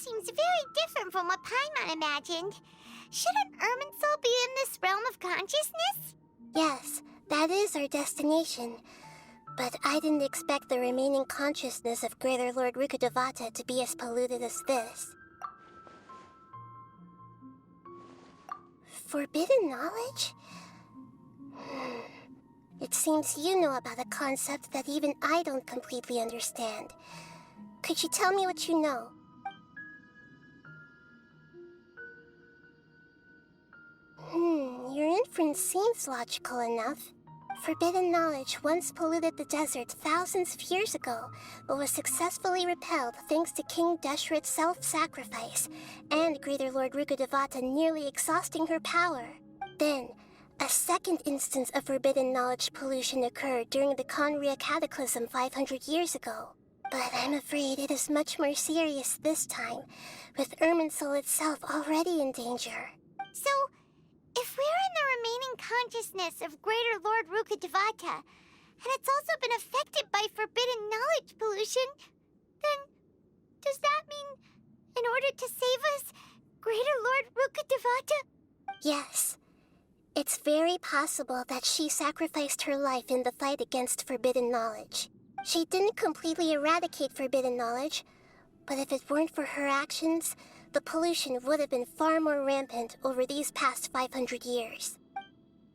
seems very different from what Paimon imagined. Shouldn't Irminsul be in this realm of consciousness? Yes, that is our destination. But I didn't expect the remaining consciousness of Greater Lord Rukkadhevata to be as polluted as this. Forbidden knowledge? It seems you know about a concept that even I don't completely understand. Could you tell me what you know? Your inference seems logical enough. Forbidden knowledge once polluted the desert thousands of years ago, but was successfully repelled thanks to King Deshret's self-sacrifice, and Greater Lord Rukkadhevata nearly exhausting her power. Then, a second instance of forbidden knowledge pollution occurred during the Conria Cataclysm 500 years ago. But I'm afraid it is much more serious this time, with Irminsul itself already in danger. So, if we're in the remaining consciousness of Greater Lord Rukkadhevata, and it's also been affected by forbidden knowledge pollution, then does that mean, in order to save us, Greater Lord Rukkadhevata? Yes. It's very possible that she sacrificed her life in the fight against forbidden knowledge. She didn't completely eradicate forbidden knowledge, but if it weren't for her actions, the pollution would have been far more rampant over these past 500 years.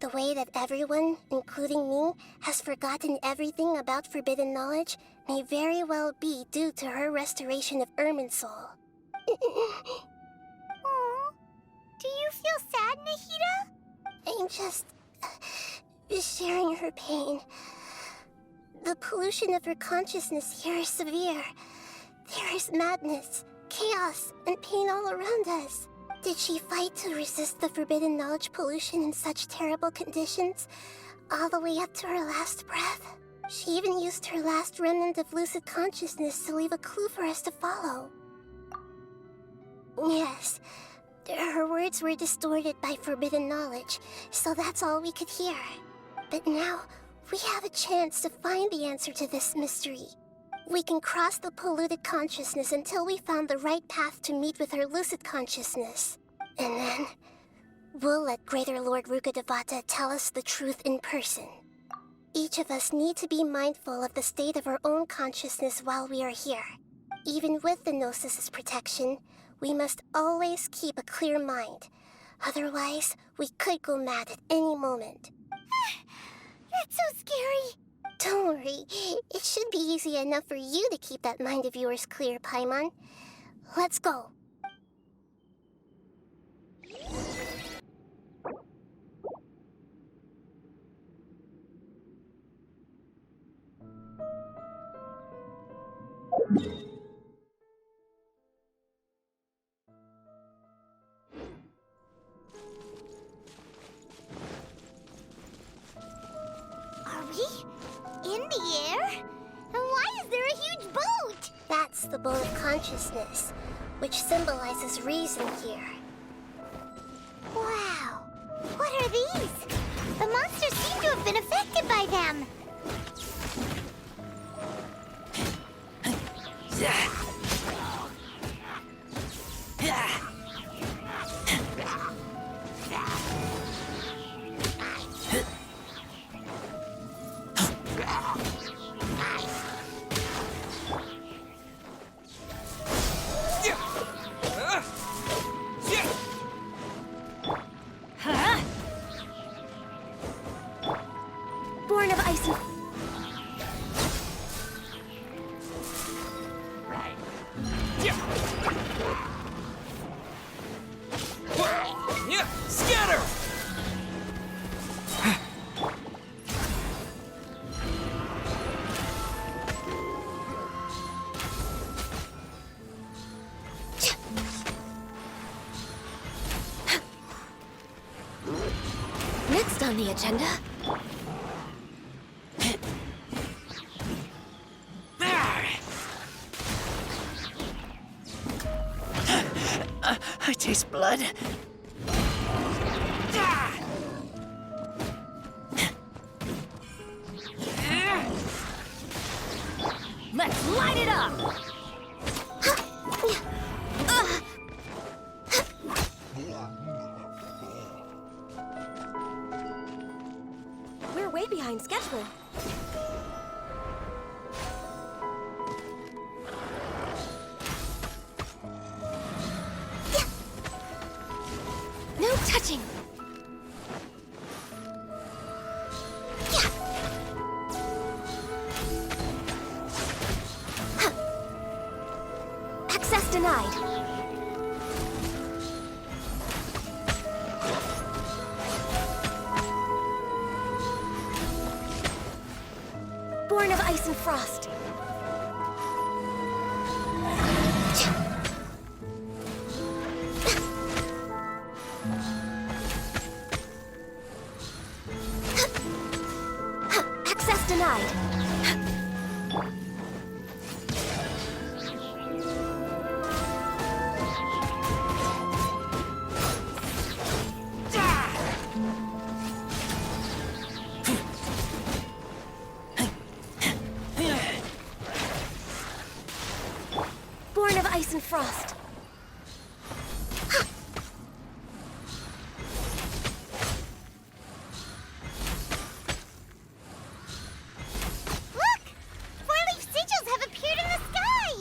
The way that everyone, including me, has forgotten everything about forbidden knowledge may very well be due to her restoration of Irminsul. Aww. Do you feel sad, Nahida? I'm just sharing her pain. The pollution of her consciousness here is severe. There is madness, chaos, and pain all around us. Did she fight to resist the forbidden knowledge pollution in such terrible conditions, all the way up to her last breath? She even used her last remnant of lucid consciousness to leave a clue for us to follow. Yes, her words were distorted by forbidden knowledge, so that's all we could hear. But now, we have a chance to find the answer to this mystery. We can cross the polluted consciousness until we found the right path to meet with her lucid consciousness. And then, we'll let Greater Lord Rukkadhevata tell us the truth in person. Each of us need to be mindful of the state of our own consciousness while we are here. Even with the Gnosis' protection, we must always keep a clear mind. Otherwise, we could go mad at any moment. That's so scary. Don't worry. It should be easy enough for you to keep that mind of yours clear, Paimon. Let's go. Are we in the air? And why is there a huge boat? That's the boat of consciousness, which symbolizes reason here. Wow. What are these? The monsters seem to have been affected by them. Born of icy... Scatter! Next on the agenda... I taste blood. Let's light it up! way behind schedule. No touching! Access denied. Born of ice and frost. Access denied. Born of ice and frost. Look! Four-leaf sigils have appeared in the sky!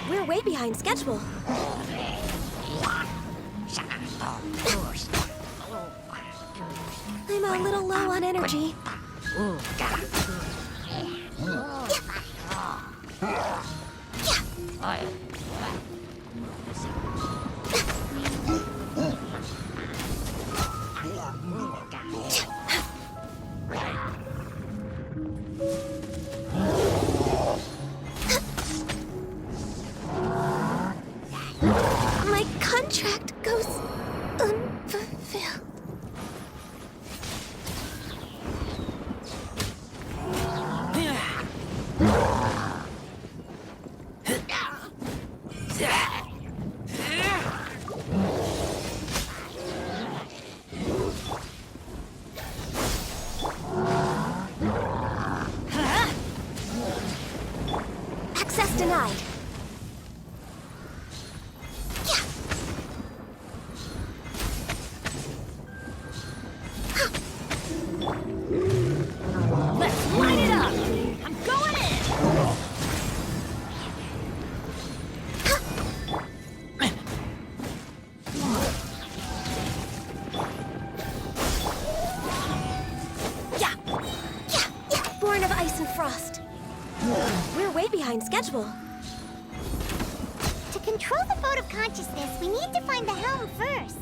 We're way behind schedule. I'm a little low on energy. My contract goes unfulfilled. Access denied. Let's light it up! I'm going in! Born of ice and frost. We're way behind schedule. To control the boat of consciousness, we need to find the helm first.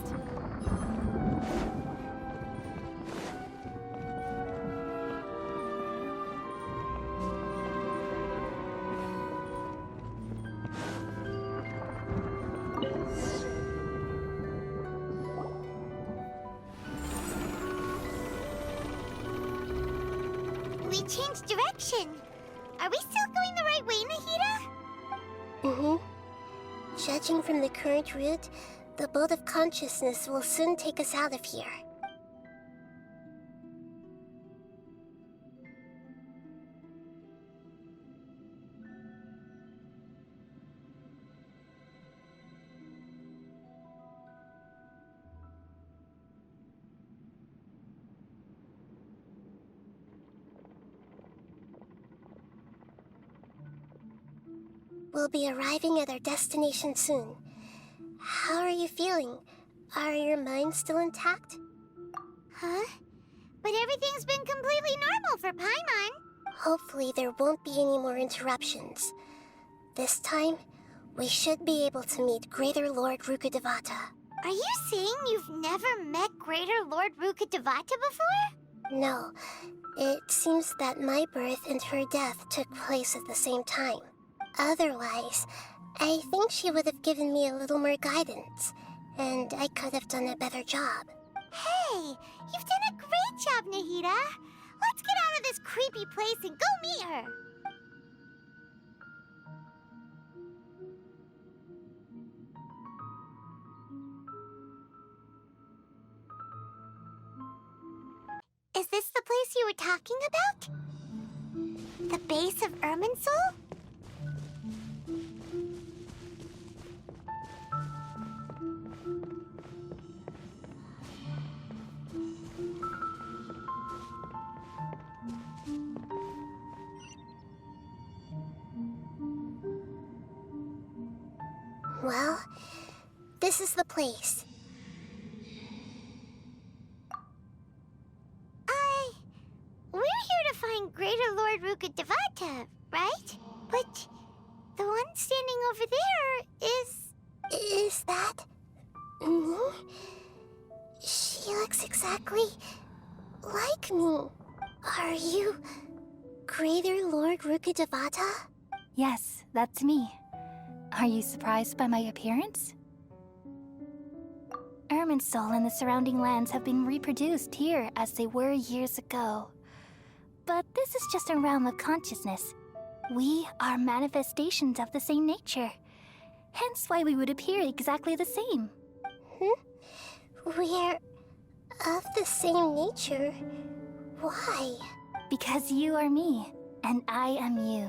We changed direction. Are we still going the right way, Nahida? Judging from the current route, the boat of consciousness will soon take us out of here. We'll be arriving at our destination soon. How are you feeling? Are your minds still intact? Huh? But everything's been completely normal for Paimon. Hopefully there won't be any more interruptions. This time, we should be able to meet Greater Lord Rukkadhevata. Are you saying you've never met Greater Lord Rukkadhevata before? No, it seems that my birth and her death took place at the same time. Otherwise, I think she would have given me a little more guidance, and I could have done a better job. Hey, you've done a great job, Nahida. Let's get out of this creepy place and go meet her. Is this the place you were talking about? The base of Irminsul? Well, this is the place. We're here to find Greater Lord Rukkadhevata, right? But the one standing over there is... Is that me? She looks exactly like me. Are you Greater Lord Rukkadhevata? Yes, that's me. Are you surprised by my appearance? Irminsul and the surrounding lands have been reproduced here as they were years ago. But this is just a realm of consciousness. We are manifestations of the same nature. Hence why we would appear exactly the same. We're of the same nature. Why? Because you are me, and I am you.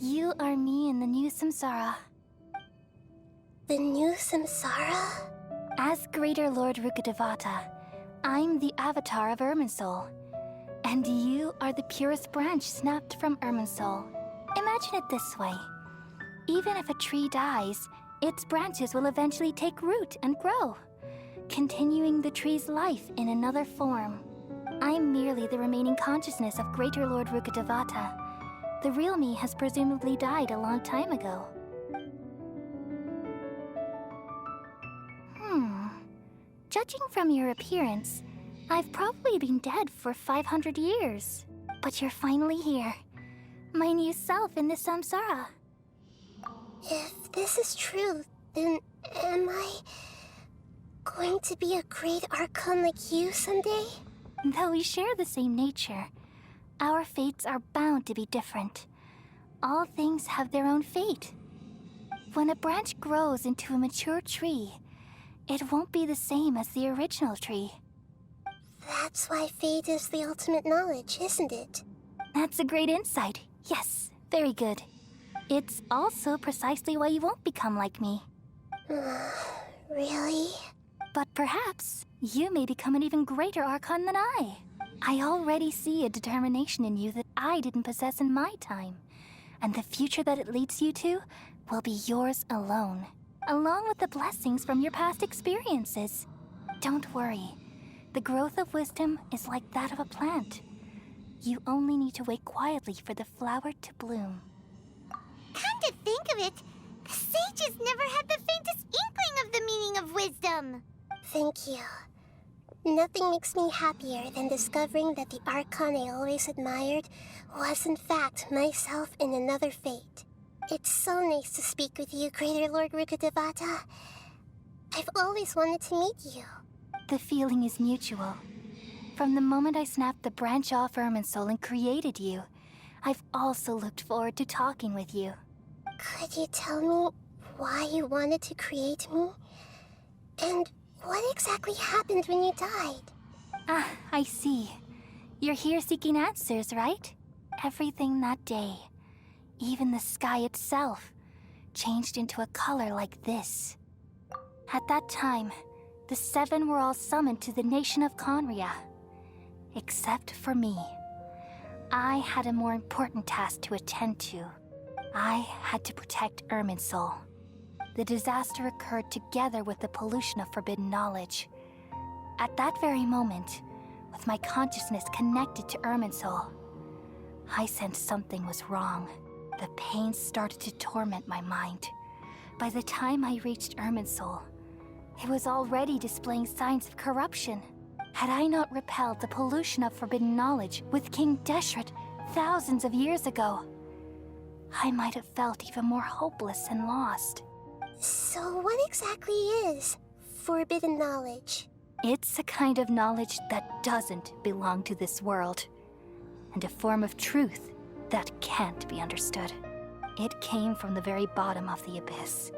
You are me in the new samsara. The new samsara? As Greater Lord Rukkadhevata, I'm the avatar of Irminsul. And you are the purest branch snapped from Irminsul. Imagine it this way. Even if a tree dies, its branches will eventually take root and grow, continuing the tree's life in another form. I'm merely the remaining consciousness of Greater Lord Rukkadhevata. The real me has presumably died a long time ago. Judging from your appearance, I've probably been dead for 500 years. But you're finally here. My new self in the samsara. If this is true, then am I going to be a great Archon like you someday? Though we share the same nature, our fates are bound to be different. All things have their own fate. When a branch grows into a mature tree, it won't be the same as the original tree. That's why fate is the ultimate knowledge, isn't it? That's a great insight. Yes, very good. It's also precisely why you won't become like me. Really? But perhaps you may become an even greater Archon than I. I already see a determination in you that I didn't possess in my time. And the future that it leads you to will be yours alone, along with the blessings from your past experiences. Don't worry. The growth of wisdom is like that of a plant. You only need to wait quietly for the flower to bloom. Come to think of it, the sages never had the faintest inkling of the meaning of wisdom. Thank you. Nothing makes me happier than discovering that the Archon I always admired was in fact myself in another fate. It's so nice to speak with you, Greater Lord Rukkadhevata. I've always wanted to meet you. The feeling is mutual. From the moment I snapped the branch off Irminsul and created you, I've also looked forward to talking with you. Could you tell me why you wanted to create me? And what exactly happened when you died? Ah, I see. You're here seeking answers, right? Everything that day, even the sky itself, changed into a color like this. At that time, the seven were all summoned to the nation of Conria. Except for me. I had a more important task to attend to. I had to protect Irminsul. The disaster occurred together with the pollution of forbidden knowledge. At that very moment, with my consciousness connected to Irminsul, I sensed something was wrong. The pain started to torment my mind. By the time I reached Irminsul, It was already displaying signs of corruption. Had I not repelled the pollution of forbidden knowledge with King Deshret thousands of years ago, I might have felt even more hopeless and lost. So what exactly is forbidden knowledge? It's a kind of knowledge that doesn't belong to this world, and a form of truth that can't be understood. It came from the very bottom of the abyss.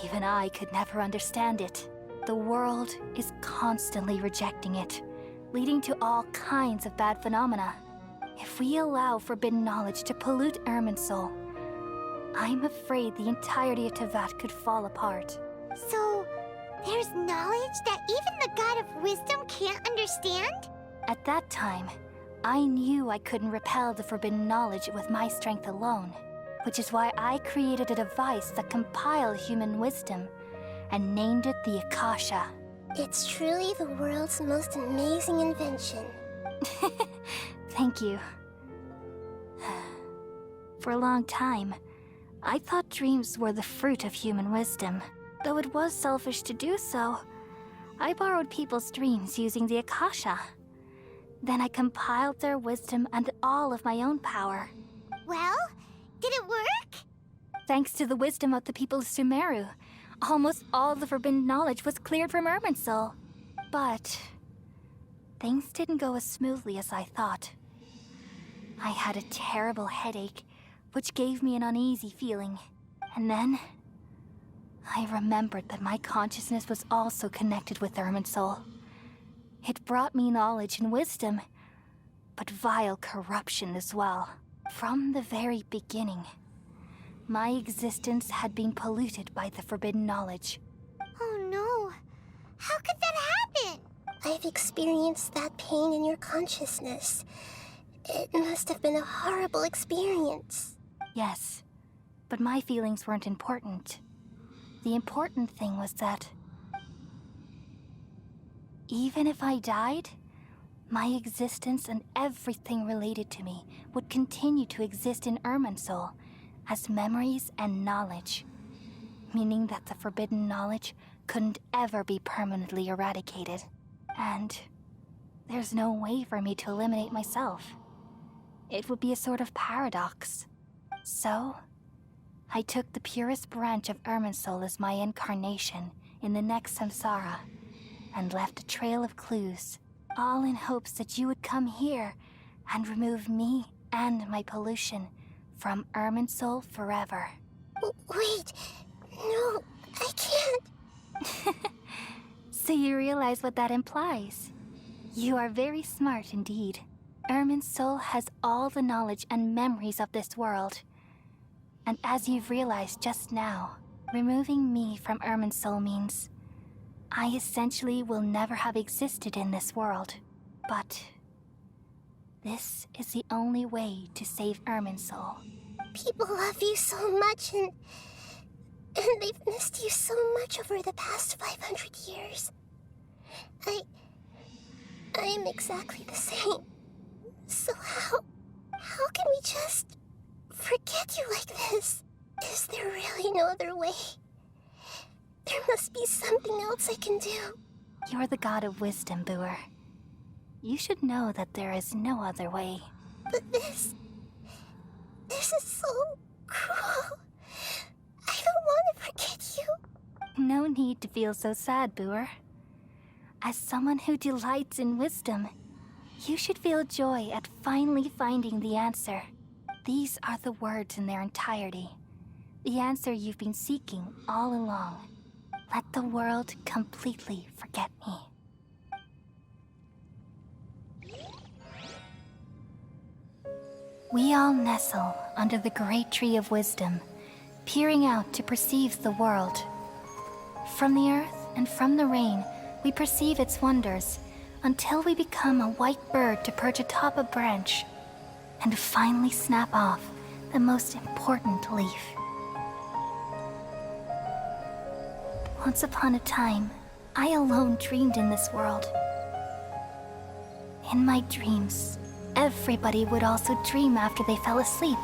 Even I could never understand it. The world is constantly rejecting it, leading to all kinds of bad phenomena. If we allow forbidden knowledge to pollute Irminsul, I'm afraid the entirety of Teyvat could fall apart. So, there's knowledge that even the God of wisdom can't understand? At that time, I knew I couldn't repel the forbidden knowledge with my strength alone, which is why I created a device that compiled human wisdom and named it the Akasha. It's truly the world's most amazing invention. Thank you. For a long time, I thought dreams were the fruit of human wisdom. Though it was selfish to do so, I borrowed people's dreams using the Akasha. Then I compiled their wisdom and all of my own power. Well, did it work? Thanks to the wisdom of the people of Sumeru, almost all the forbidden knowledge was cleared from Irminsul. But things didn't go as smoothly as I thought. I had a terrible headache, which gave me an uneasy feeling. And then I remembered that my consciousness was also connected with Irminsul. It brought me knowledge and wisdom, but vile corruption as well. From the very beginning, my existence had been polluted by the forbidden knowledge. Oh no. How could that happen? I've experienced that pain in your consciousness. It must have been a horrible experience. Yes, but my feelings weren't important. The important thing was that even if I died, my existence and everything related to me would continue to exist in Irminsul as memories and knowledge, meaning that the forbidden knowledge couldn't ever be permanently eradicated. And there's no way for me to eliminate myself. It would be a sort of paradox. So, I took the purest branch of Irminsul as my incarnation in the next samsara, and left a trail of clues, all in hopes that you would come here and remove me and my pollution from Irminsul forever. Wait, no, I can't. So you realize what that implies? You are very smart indeed. Irminsul has all the knowledge and memories of this world. And as you've realized just now, removing me from Irminsul means I essentially will never have existed in this world. But this is the only way to save Irminsul. People love you so much, and they've missed you so much over the past 500 years. I am exactly the same. So how can we just forget you like this? Is there really no other way? There must be something else I can do. You're the god of wisdom, Buer. You should know that there is no other way. But this is so cruel. I don't want to forget you. No need to feel so sad, Buer. As someone who delights in wisdom, you should feel joy at finally finding the answer. These are the words in their entirety. The answer you've been seeking all along. Let the world completely forget me. We all nestle under the great tree of wisdom, peering out to perceive the world. From the earth and from the rain, we perceive its wonders, until we become a white bird to perch atop a branch, and finally snap off the most important leaf. Once upon a time, I alone dreamed in this world. In my dreams, everybody would also dream after they fell asleep.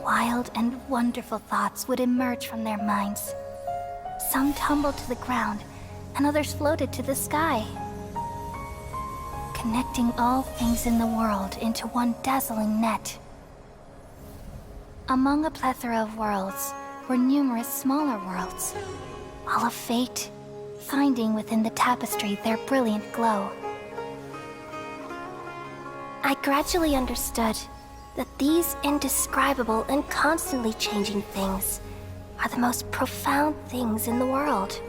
Wild and wonderful thoughts would emerge from their minds. Some tumbled to the ground, and others floated to the sky, connecting all things in the world into one dazzling net. Among a plethora of worlds were numerous smaller worlds, all of fate, finding within the tapestry their brilliant glow. I gradually understood that these indescribable and constantly changing things are the most profound things in the world.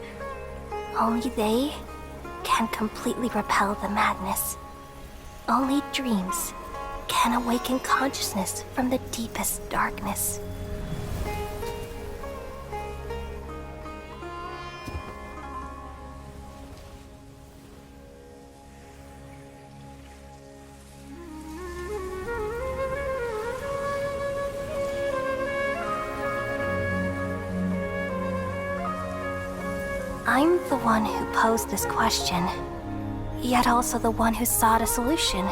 Only they can completely repel the madness. Only dreams can awaken consciousness from the deepest darkness. I'm the one who posed this question, yet also the one who sought a solution.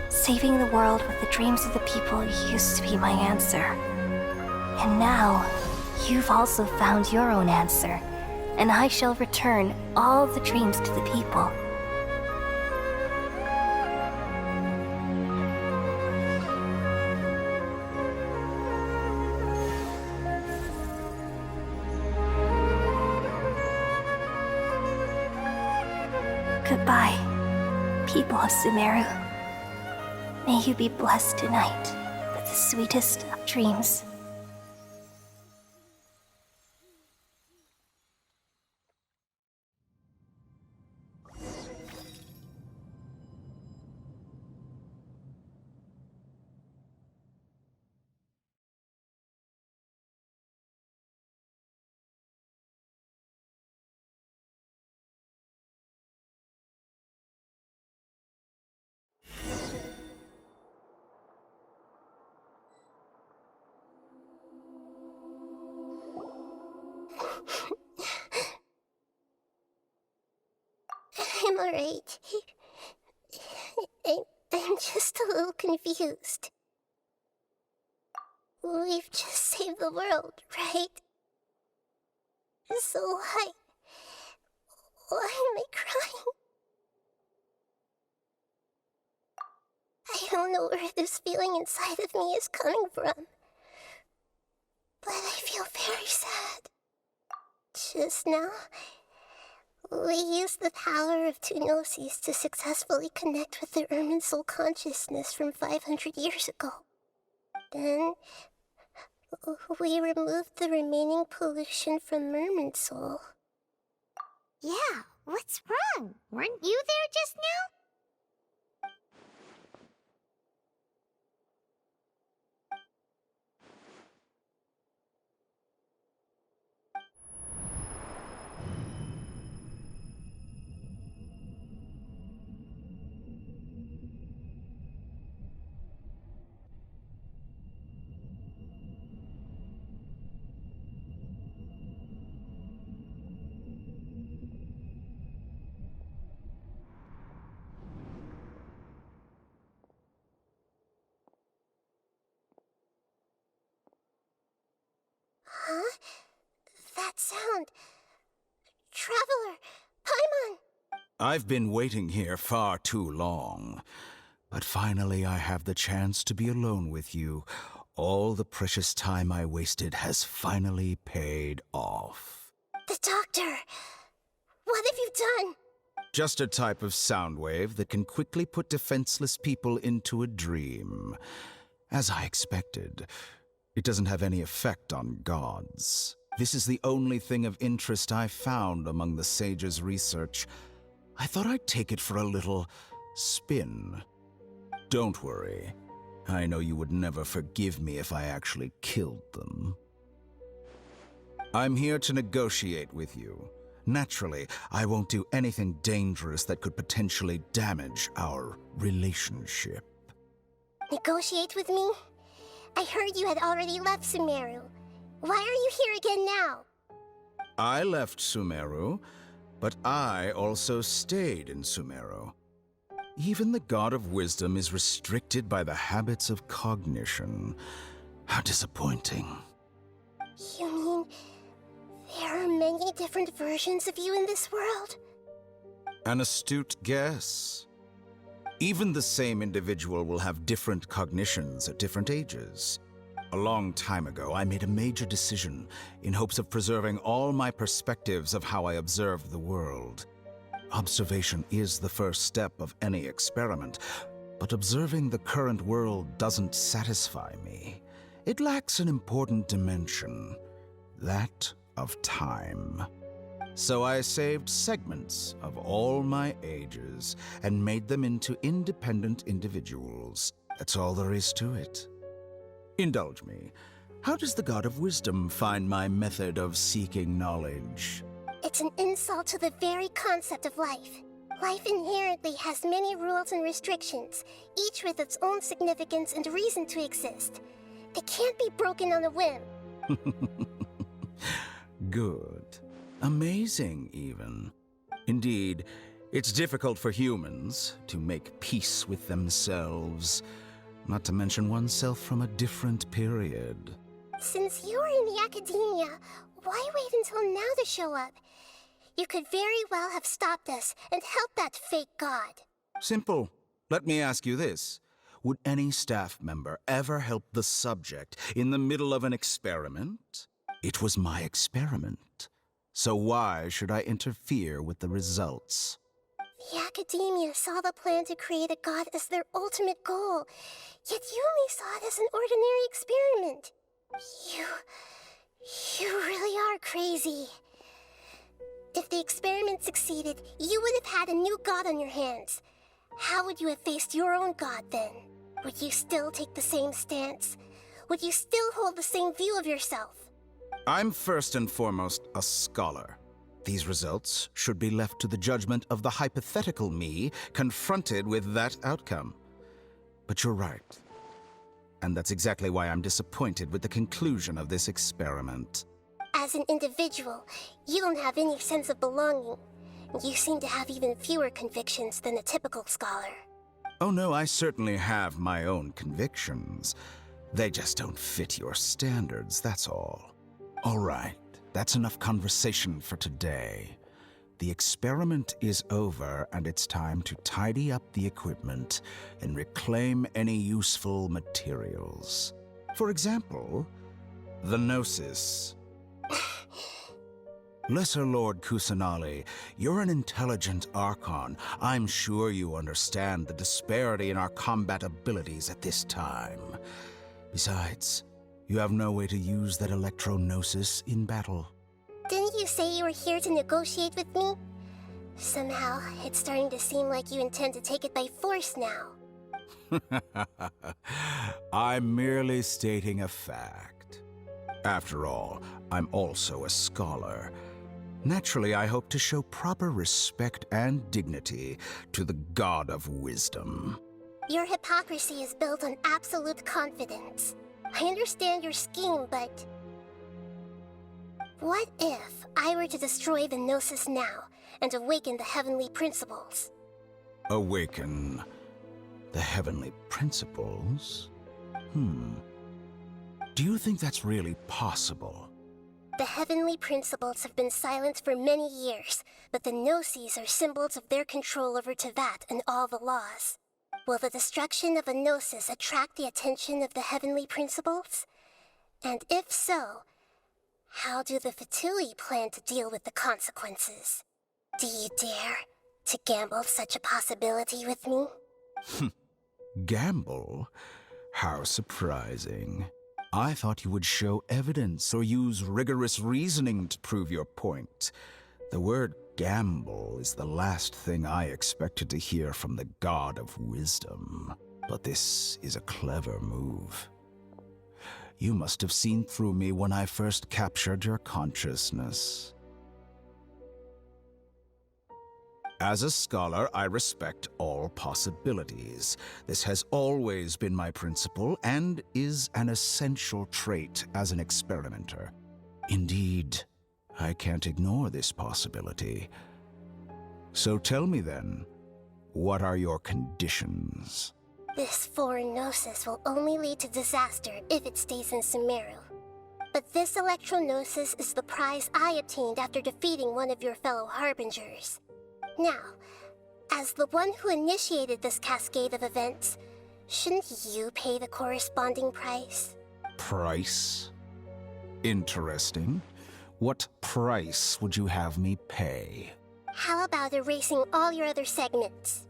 Saving the world with the dreams of the people used to be my answer. And now, you've also found your own answer, and I shall return all the dreams to the people. Goodbye, people of Sumeru. May you be blessed tonight with the sweetest of dreams. I'm alright. I'm just a little confused. We've just saved the world, right? So why am I crying? I don't know where this feeling inside of me is coming from, but I feel very sad. Just now, we used the power of two gnosis to successfully connect with the Ermin soul consciousness from 500 years ago. Then, we removed the remaining pollution from Merman soul. Yeah, what's wrong? Weren't you there just now? Huh? That sound. Traveler! Paimon! I've been waiting here far too long. But finally I have the chance to be alone with you. All the precious time I wasted has finally paid off. The doctor! What have you done? Just a type of sound wave that can quickly put defenseless people into a dream. As I expected, it doesn't have any effect on gods. This is the only thing of interest I found among the sages' research. I thought I'd take it for a little spin. Don't worry. I know you would never forgive me if I actually killed them. I'm here to negotiate with you. Naturally, I won't do anything dangerous that could potentially damage our relationship. Negotiate with me? I heard you had already left Sumeru. Why are you here again now? I left Sumeru, but I also stayed in Sumeru. Even the God of Wisdom is restricted by the habits of cognition. How disappointing. You mean there are many many different versions of you in this world? An astute guess. Even the same individual will have different cognitions at different ages. A long time ago, I made a major decision in hopes of preserving all my perspectives of how I observed the world. Observation is the first step of any experiment, but observing the current world doesn't satisfy me. It lacks an important dimension, that of time. So I saved segments of all my ages and made them into independent individuals. That's all there is to it. Indulge me. How does the God of Wisdom find my method of seeking knowledge? It's an insult to the very concept of life. Life inherently has many rules and restrictions, each with its own significance and reason to exist. They can't be broken on a whim. Good. Amazing, even. Indeed, it's difficult for humans to make peace with themselves, not to mention oneself from a different period. Since you're in the academia, why wait until now to show up? You could very well have stopped us and helped that fake god. Simple. Let me ask you this. Would any staff member ever help the subject in the middle of an experiment? It was my experiment. So why should I interfere with the results? The academia saw the plan to create a god as their ultimate goal, yet you only saw it as an ordinary experiment. You really are crazy. If the experiment succeeded, you would have had a new god on your hands. How would you have faced your own god then? Would you still take the same stance? Would you still hold the same view of yourself? I'm first and foremost a scholar. These results should be left to the judgment of the hypothetical me confronted with that outcome. But you're right. And that's exactly why I'm disappointed with the conclusion of this experiment. As an individual, you don't have any sense of belonging. You seem to have even fewer convictions than a typical scholar. Oh no, I certainly have my own convictions. They just don't fit your standards, that's all. All right, that's enough conversation for today. The experiment is over, and it's time to tidy up the equipment and reclaim any useful materials. For example, the Gnosis. Lesser Lord Kusanali, you're an intelligent Archon. I'm sure you understand the disparity in our combat abilities at this time. Besides, you have no way to use that electro-gnosis in battle. Didn't you say you were here to negotiate with me? Somehow, it's starting to seem like you intend to take it by force now. I'm merely stating a fact. After all, I'm also a scholar. Naturally, I hope to show proper respect and dignity to the God of Wisdom. Your hypocrisy is built on absolute confidence. I understand your scheme, but... what if I were to destroy the Gnosis now and awaken the heavenly principles? Awaken the heavenly principles? Do you think that's really possible? The heavenly principles have been silent for many years, but the Gnosis are symbols of their control over Teyvat and all the laws. Will the destruction of a Gnosis attract the attention of the heavenly principles? And if so, how do the Fatui plan to deal with the consequences? Do you dare to gamble such a possibility with me? Gamble? How surprising. I thought you would show evidence or use rigorous reasoning to prove your point. The word gamble is the last thing I expected to hear from the God of Wisdom. But this is a clever move. You must have seen through me when I first captured your consciousness. As a scholar, I respect all possibilities. This has always been my principle and is an essential trait as an experimenter. Indeed, I can't ignore this possibility. So tell me then, what are your conditions? This foreign Gnosis will only lead to disaster if it stays in Sumeru. But this electronosis is the prize I obtained after defeating one of your fellow Harbingers. Now, as the one who initiated this cascade of events, shouldn't you pay the corresponding price? Price? Interesting. What price would you have me pay? How about erasing all your other segments?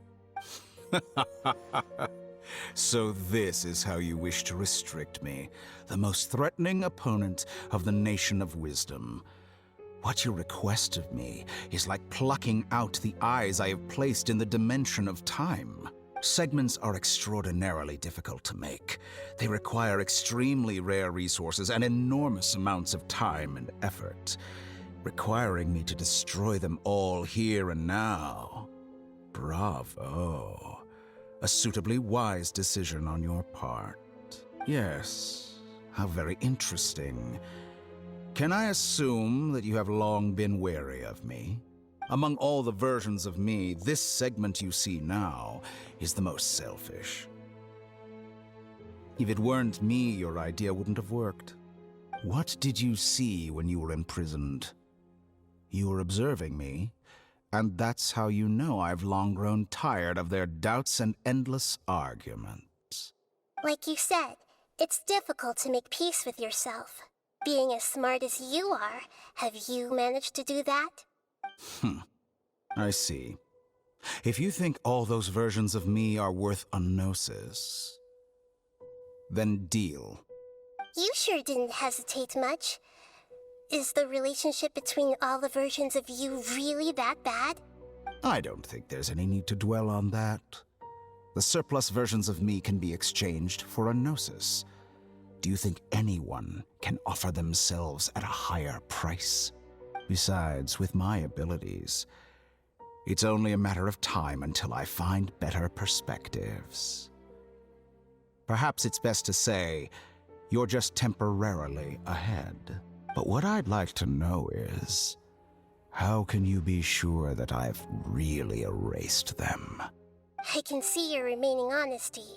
So this is how you wish to restrict me, the most threatening opponent of the Nation of Wisdom. What you request of me is like plucking out the eyes I have placed in the dimension of time. Segments are extraordinarily difficult to make. They require extremely rare resources and enormous amounts of time and effort, requiring me to destroy them all here and now. Bravo. A suitably wise decision on your part. Yes, how very interesting. Can I assume that you have long been wary of me? Among all the versions of me, this segment you see now is the most selfish. If it weren't me, your idea wouldn't have worked. What did you see when you were imprisoned? You were observing me, and that's how you know I've long grown tired of their doubts and endless arguments. Like you said, it's difficult to make peace with yourself. Being as smart as you are, have you managed to do that? I see. If you think all those versions of me are worth a gnosis, then deal. You sure didn't hesitate much. Is the relationship between all the versions of you really that bad? I don't think there's any need to dwell on that. The surplus versions of me can be exchanged for a gnosis. Do you think anyone can offer themselves at a higher price? Besides, with my abilities, it's only a matter of time until I find better perspectives. Perhaps it's best to say, you're just temporarily ahead. But what I'd like to know is, how can you be sure that I've really erased them? I can see your remaining honesty.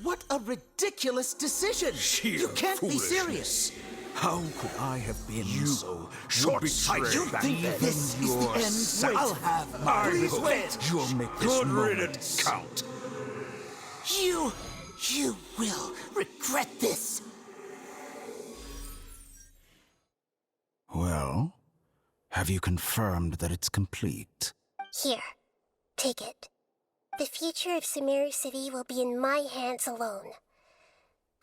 What a ridiculous decision! You can't be serious! How could I have been so short-sighted? You think this is the end? I'll have my revenge! You'll make this moment count. You will regret this! Well, have you confirmed that it's complete? Here, take it. The future of Sumeru City will be in my hands alone.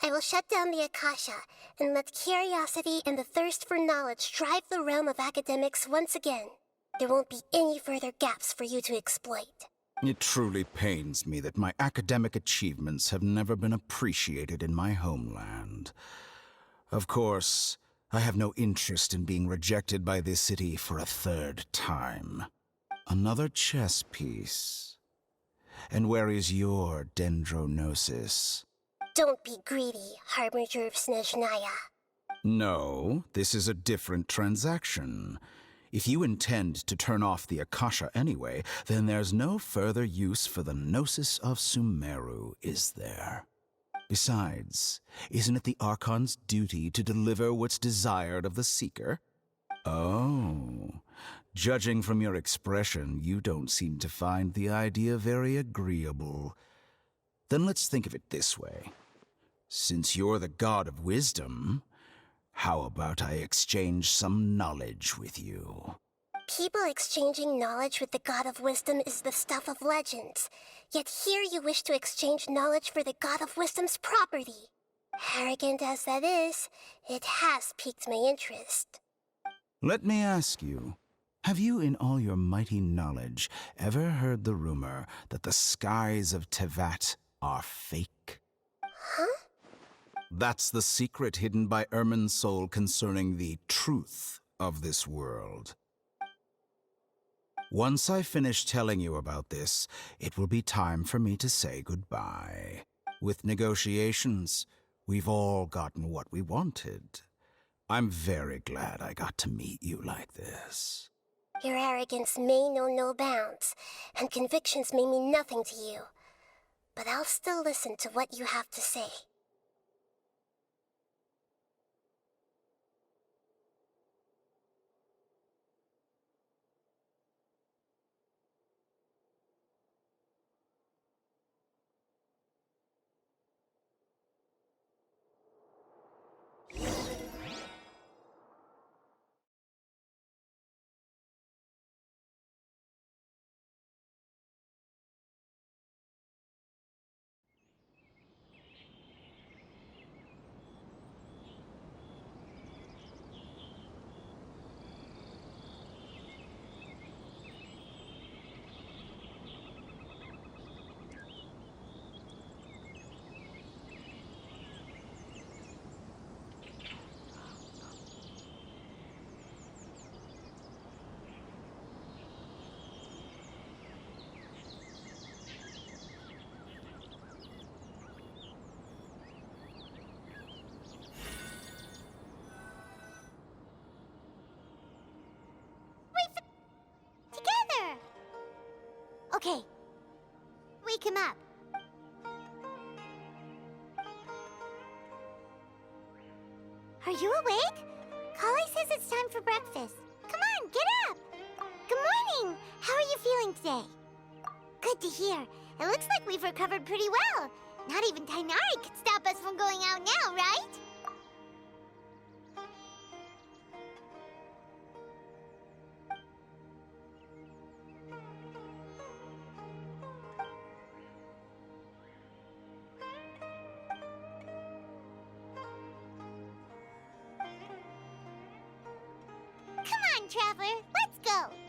I will shut down the Akasha and let curiosity and the thirst for knowledge drive the realm of academics once again. There won't be any further gaps for you to exploit. It truly pains me that my academic achievements have never been appreciated in my homeland. Of course, I have no interest in being rejected by this city for a third time. Another chess piece. And where is your dendronosis? Don't be greedy, Harbinger of Snezhnaya. No, this is a different transaction. If you intend to turn off the Akasha anyway, then there's no further use for the Gnosis of Sumeru, is there? Besides, isn't it the Archon's duty to deliver what's desired of the Seeker? Oh, judging from your expression, you don't seem to find the idea very agreeable. Then let's think of it this way. Since you're the God of Wisdom, how about I exchange some knowledge with you? People exchanging knowledge with the God of Wisdom is the stuff of legends. Yet here you wish to exchange knowledge for the God of Wisdom's property. Arrogant as that is, it has piqued my interest. Let me ask you, have you in all your mighty knowledge ever heard the rumor that the skies of Tevat are fake? Huh? That's the secret hidden by Irminsul concerning the truth of this world. Once I finish telling you about this, it will be time for me to say goodbye. With negotiations, we've all gotten what we wanted. I'm very glad I got to meet you like this. Your arrogance may know no bounds, and convictions may mean nothing to you. But I'll still listen to what you have to say. Together! Okay. Wake him up. Are you awake? Kali says it's time for breakfast. Come on, get up! Good morning! How are you feeling today? Good to hear. It looks like we've recovered pretty well. Not even Tainari could stop us from going out now, right? Come on, Traveler, let's go!